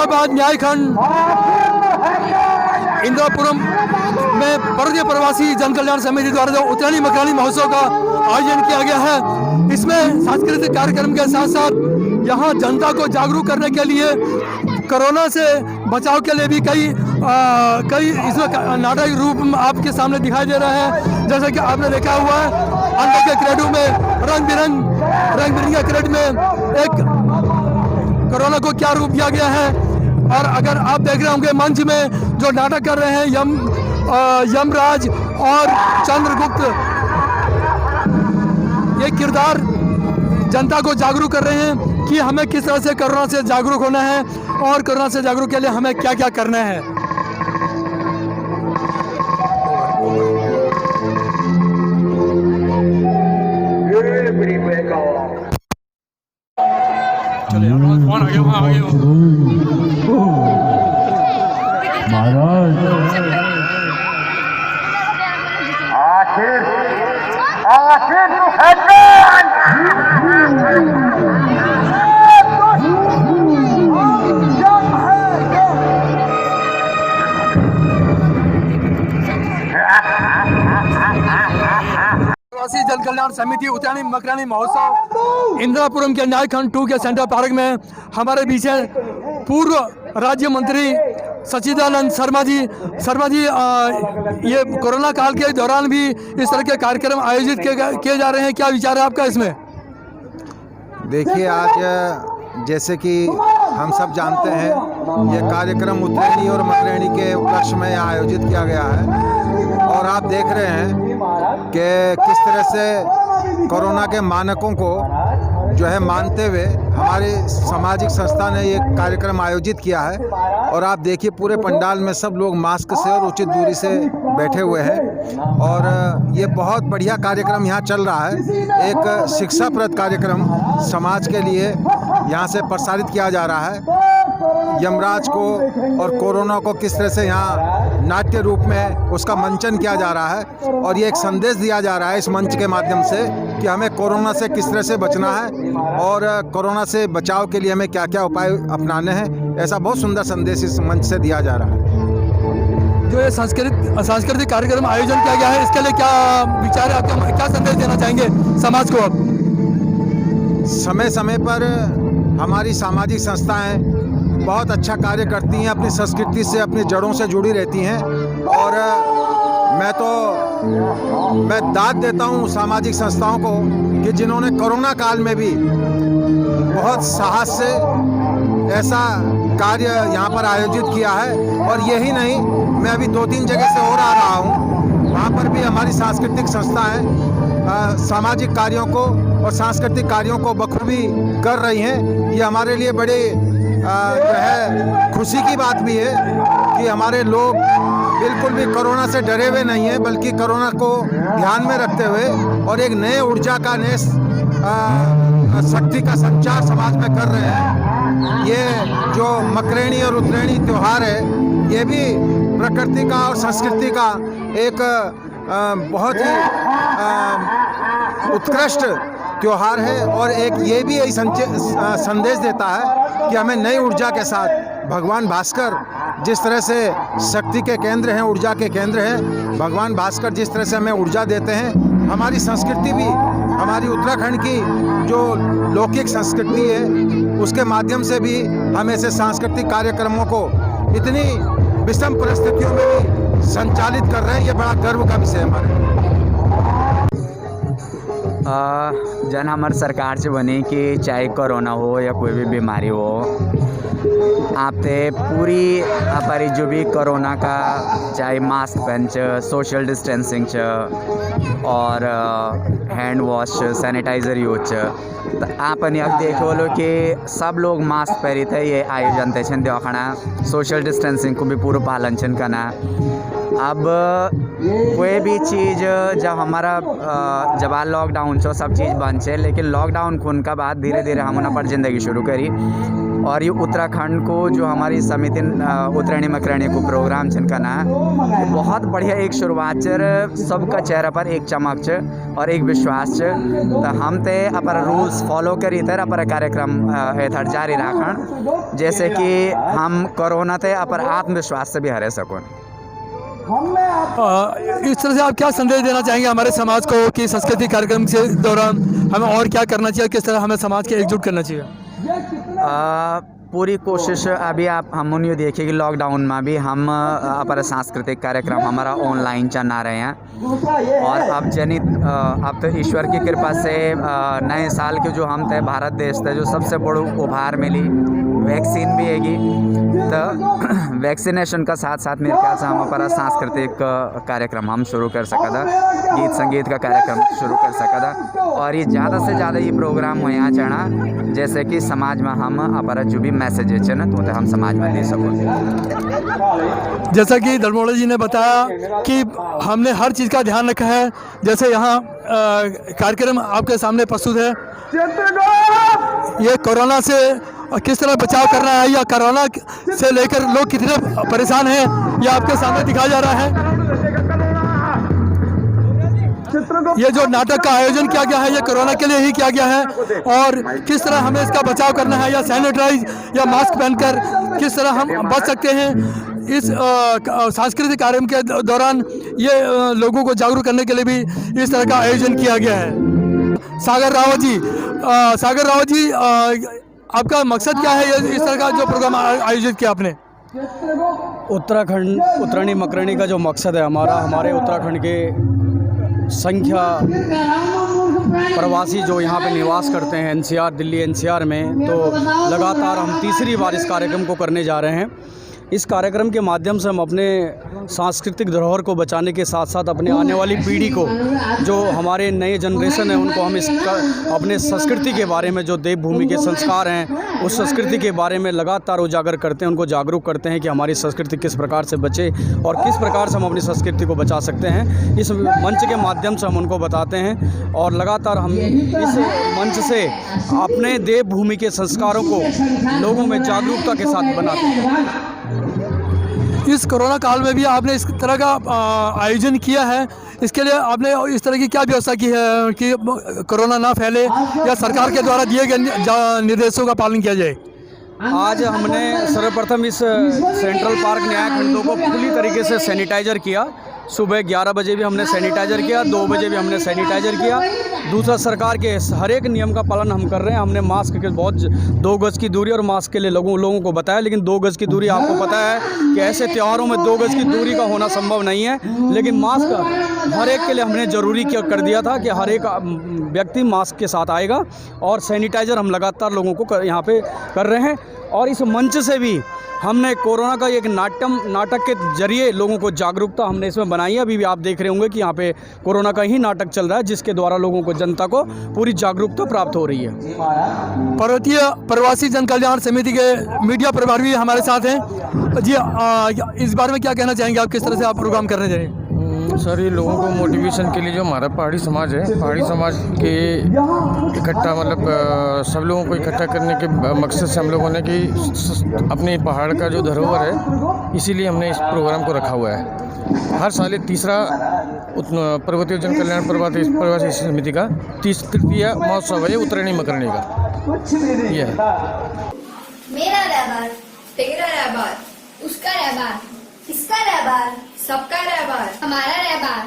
हैदराबाद न्यायखंड इंदिरापुरम में भारतीय प्रवासी जन कल्याण समिति द्वारा जो उत्तरायणी मकरानी महोत्सव का आयोजन किया गया है, इसमें सांस्कृतिक कार्यक्रम के साथ साथ यहाँ जनता को जागरूक करने के लिए कोरोना से बचाव के लिए भी कई इसमें नाटक रूप आपके सामने दिखाई दे रहे हैं। जैसे कि आपने देखा हुआ है अंदर के क्रेडो में रंग बिरंगे क्रेड में एक कोरोना को क्या रूप दिया गया है। और अगर आप देख रहे होंगे मंच में जो नाटक कर रहे हैं यमराज और चंद्रगुप्त, ये किरदार जनता को जागरूक कर रहे हैं कि हमें किस तरह से कोरोना से जागरूक होना है और कोरोना से जागरूक के लिए हमें क्या क्या करना है। चलिए कौन आ गया महाराज आखिर तो प्रवासी जन कल्याण समिति उत्तरायणी मकरानी महोत्सव इंदिरापुरम के न्यायखंड 2 के सेंटर पार्क में हमारे बीच है पूर्व राज्य मंत्री सच्चिदानंद शर्मा जी। ये कोरोना काल के दौरान भी इस तरह के कार्यक्रम आयोजित किए जा रहे हैं, क्या विचार है आपका इसमें? देखिए, आज जैसे कि हम सब जानते हैं, ये कार्यक्रम उत्तरायणी और मकरानी के उपलक्ष्य में आयोजित किया गया है और आप देख रहे हैं कि किस तरह से कोरोना के मानकों को जो है मानते हुए हमारी सामाजिक संस्था ने ये कार्यक्रम आयोजित किया है। और आप देखिए पूरे पंडाल में सब लोग मास्क से और उचित दूरी से बैठे हुए हैं और ये बहुत बढ़िया कार्यक्रम यहाँ चल रहा है। एक शिक्षाप्रद कार्यक्रम समाज के लिए यहाँ से प्रसारित किया जा रहा है। यमराज को और कोरोना को किस तरह से यहाँ नाट्य रूप में उसका मंचन किया जा रहा है और ये एक संदेश दिया जा रहा है इस मंच के माध्यम से कि हमें कोरोना से किस तरह से बचना है और कोरोना से बचाव के लिए हमें क्या क्या उपाय अपनाने हैं। ऐसा बहुत सुंदर संदेश इस मंच से दिया जा रहा है। जो ये सांस्कृतिक कार्यक्रम आयोजन किया गया है, इसके लिए क्या विचार है आपका, क्या संदेश देना चाहेंगे समाज को? समय समय पर हमारी सामाजिक संस्थाएं बहुत अच्छा कार्य करती हैं, अपनी संस्कृति से अपनी जड़ों से जुड़ी रहती हैं और मैं दाद देता हूं सामाजिक संस्थाओं को कि जिन्होंने कोरोना काल में भी बहुत साहस से ऐसा कार्य यहाँ पर आयोजित किया है। और यही नहीं, मैं अभी 2-3 जगह से और आ रहा हूँ, वहाँ पर भी हमारी सांस्कृतिक संस्थाएं सामाजिक कार्यों को और सांस्कृतिक कार्यों को बखूबी कर रही हैं। ये हमारे लिए बड़े जो है खुशी की बात भी है कि हमारे लोग बिल्कुल भी कोरोना से डरे हुए नहीं हैं, बल्कि कोरोना को ध्यान में रखते हुए और एक नए ऊर्जा का, नए शक्ति का संचार समाज में कर रहे हैं। ये जो मकरानी और उत्तरायणी त्यौहार है, ये भी प्रकृति का और संस्कृति का एक बहुत ही उत्कृष्ट त्यौहार है और एक ये भी यही संदेश देता है कि हमें नई ऊर्जा के साथ भगवान भास्कर जिस तरह से शक्ति के केंद्र हैं, ऊर्जा के केंद्र हैं, भगवान भास्कर जिस तरह से हमें ऊर्जा देते हैं, हमारी संस्कृति भी, हमारी उत्तराखंड की जो लौकिक संस्कृति है उसके माध्यम से भी हम ऐसे सांस्कृतिक कार्यक्रमों को इतनी विषम परिस्थितियों में भी संचालित कर रहे हैं। ये बड़ा गर्व का विषय है हमारे। जन हमार सरकार से बने कि चाहे कोरोना हो या कोई भी बीमारी हो, आपते पूरी हमारी जो भी कोरोना का चाहे मास्क पहन सोशल डिस्टेंसिंग और हैंड वॉश सैनिटाइज़र यूज तो आपने अब देखो लो कि सब लोग मास्क पहरी थे। ये आयोजन थे देखाना सोशल डिस्टेंसिंग को भी पूरा पालन करना। अब कोई भी चीज़ जब हमारा जब लॉकडाउन छो सब चीज़ बंद है, लेकिन लॉकडाउन खुन का बाद धीरे धीरे हमने पर ज़िंदगी शुरू करी और ये उत्तराखंड को जो हमारी समिति उत्तरायणी मकरायणी को प्रोग्राम जिनका ना ये बहुत बढ़िया एक शुरुआत च सबका चेहरा पर एक चमक च और एक विश्वास च। तो हम ते अपर रूल्स फॉलो करी तर अपर कार्यक्रम एथर जारी राखण जैसे कि हम कोरोना ते अपर आत्मविश्वास से भी हरे सकूँ। इस तरह से आप क्या संदेश देना चाहेंगे हमारे समाज को कि सांस्कृतिक कार्यक्रम के दौरान हमें और क्या करना चाहिए, किस तरह हमें समाज के एकजुट करना चाहिए? पूरी कोशिश अभी आप हम ये देखिए कि लॉकडाउन में भी हम अपना सांस्कृतिक कार्यक्रम हमारा ऑनलाइन चला रहे हैं और अब जनित अब तो ईश्वर की कृपा से नए साल के जो हम थे भारत देश थे जो सबसे बड़ो उपहार मिली वैक्सीन भी हैगी। तो वैक्सीनेशन का साथ साथ मेरे ख्याल से हम अपना सांस्कृतिक कार्यक्रम हम शुरू कर सका था, गीत संगीत का कार्यक्रम शुरू कर सका था और ये ज़्यादा से ज़्यादा ये प्रोग्राम हो यहाँ चढ़ा जैसे कि समाज में हम अपना जो भी मैसेज है ना तो हम समाज में दे सको। जैसा कि दलमोड़ा जी ने बताया कि हमने हर चीज़ का ध्यान रखा है, जैसे यहाँ कार्यक्रम आपके सामने प्रस्तुत है। ये कोरोना से किस तरह बचाव करना है या कोरोना से लेकर लोग कितने परेशान हैं ये आपके सामने दिखाया जा रहा है। ये जो नाटक का आयोजन किया गया है ये कोरोना के लिए ही किया गया है और किस तरह हमें इसका बचाव करना है या सैनिटाइज या मास्क पहनकर किस तरह हम बच सकते हैं। इस सांस्कृतिक कार्यक्रम के दौरान ये लोगों को जागरूक करने के लिए भी इस तरह का आयोजन किया गया है। सागर रावत जी आपका मकसद क्या है इस तरह का जो प्रोग्राम आयोजित किया आपने? उत्तरायणी मकरायणी का जो मकसद है हमारे उत्तराखंड के संख्या प्रवासी जो यहाँ पे निवास करते हैं एनसीआर दिल्ली एनसीआर में, तो लगातार हम तीसरी बार इस कार्यक्रम को करने जा रहे हैं। इस कार्यक्रम के माध्यम से हम अपने सांस्कृतिक धरोहर को बचाने के साथ साथ अपने आने वाली पीढ़ी को जो हमारे नए जनरेशन है उनको हम अपने संस्कृति के बारे में जो देवभूमि के संस्कार हैं उस संस्कृति के बारे में लगातार उजागर करते हैं, उनको जागरूक करते हैं कि हमारी संस्कृति किस प्रकार से बचे और किस प्रकार से हम अपनी संस्कृति को बचा सकते हैं। इस मंच के माध्यम से हम उनको बताते हैं और लगातार हम इस मंच से अपने देवभूमि के संस्कारों को लोगों में जागरूकता के साथ बनाते हैं। इस कोरोना काल में भी आपने इस तरह का आयोजन किया है, इसके लिए आपने इस तरह की क्या व्यवस्था की है कि कोरोना ना फैले या सरकार के द्वारा दिए गए निर्देशों का पालन किया जाए? आज हमने सर्वप्रथम इस सेंट्रल पार्क न्याय खंडों को पूरी तरीके से सैनिटाइजर किया। सुबह 11 बजे भी हमने सैनिटाइज़र किया, 2 बजे भी हमने सैनिटाइज़र किया। दूसरा, सरकार के हर एक नियम का पालन हम कर रहे हैं। हमने मास्क के बहुत 2 गज़ की दूरी और मास्क के लिए लोगों को बताया, लेकिन 2 गज़ की दूरी आपको पता है कि ऐसे त्योहारों में 2 गज़ की दूरी का होना संभव नहीं है, लेकिन मास्क हर एक के लिए हमने ज़रूरी कर दिया था कि हर एक व्यक्ति मास्क के साथ आएगा और सैनिटाइज़र हम लगातार लोगों को यहाँ पे कर रहे हैं। और इस मंच से भी हमने कोरोना का एक नाटक के जरिए लोगों को जागरूकता हमने इसमें बनाई है। अभी भी आप देख रहे होंगे कि यहाँ पे कोरोना का ही नाटक चल रहा है, जिसके द्वारा लोगों को, जनता को पूरी जागरूकता प्राप्त हो रही है। पर्वतीय प्रवासी जन कल्याण समिति के मीडिया प्रभारी भी हमारे साथ हैं जी। इस बारे में क्या कहना चाहेंगे आप, किस तरह से आप प्रोग्राम करने जा रहे हैं? सर, ये लोगों को मोटिवेशन के लिए जो हमारा पहाड़ी समाज है, पहाड़ी समाज के इकट्ठा सब लोगों को इकट्ठा करने के मकसद से हम लोगों ने कि अपने पहाड़ का जो धरोहर है, इसीलिए हमने इस प्रोग्राम को रखा हुआ है। हर साल तीसरा पर्वतीय जन कल्याण प्रवासी समिति का तृतीय महोत्सव है उत्तरायणी मकरायणी का। ये है मेरा रहबर, तेरा रहबर, उसका रहबर, इसका रहबर, सबका रहबर, हमारा रहबर।